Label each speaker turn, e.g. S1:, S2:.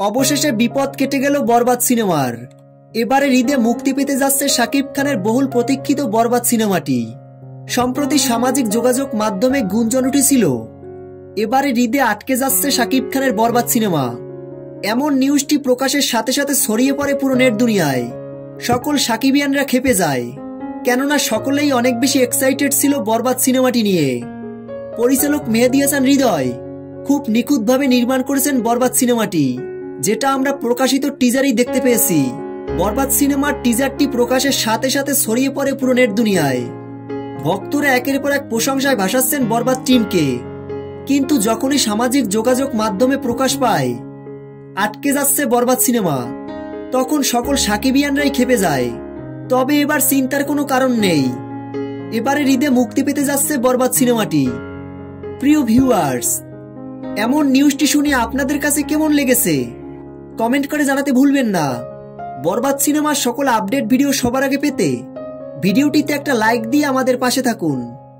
S1: অবশেষে বিপদ কেটে গেল বরবাদ সিনেমার। এবারে ঈদে মুক্তি পেতে যাচ্ছে শাকিব খানের বহুল প্রতীক্ষিত বরবাদ সিনেমাটি। সম্প্রতি সামাজিক যোগাযোগ মাধ্যমে গুঞ্জন উঠেছিল এবারে ঈদে আটকে যাচ্ছে শাকিব খানের বরবাদ সিনেমা। এমন নিউজটি প্রকাশের সাথে সাথে ছড়িয়ে পড়ে পুরো নেট দুনিয়ায়। সকল শাকিবিয়ানরা খেপে যায়, কেননা সকলেই অনেক বেশি এক্সাইটেড ছিল বরবাদ সিনেমাটি নিয়ে। পরিচালক মেহেদী হাসান হৃদয় খুব নিখুঁতভাবে নির্মাণ করেছেন বরবাদ সিনেমাটি, যেটা আমরা প্রকাশিত টিজারেই দেখতে পেয়েছি। বরবাদ সিনেমার টিজারটি প্রকাশের সাথে সাথে ছড়িয়ে পড়ে পুরো নেট দুনিয়ায়। ভক্তরা একের পর এক প্রশংসায় ভাসাচ্ছেন বরবাদ টিমকে। কিন্তু যখনই সামাজিক যোগাযোগ মাধ্যমে প্রকাশ পায় আটকে যাচ্ছে বরবাদ সিনেমা, তখন সকল শাকিবিয়ানরাই খেপে যায়। তবে এবার চিন্তার কোনো কারণ নেই, এবারে ঈদে মুক্তি পেতে যাচ্ছে বরবাদ সিনেমাটি। প্রিয় ভিউয়ার্স, এমন নিউজটি শুনে আপনাদের কাছে কেমন লেগেছে কমেন্ট করে জানাতে ভুলবেন না। বরবাদ সিনেমার সকল আপডেট ভিডিও সবার আগে পেতে ভিডিওটিতে একটা লাইক দিয়ে আমাদের পাশে থাকুন।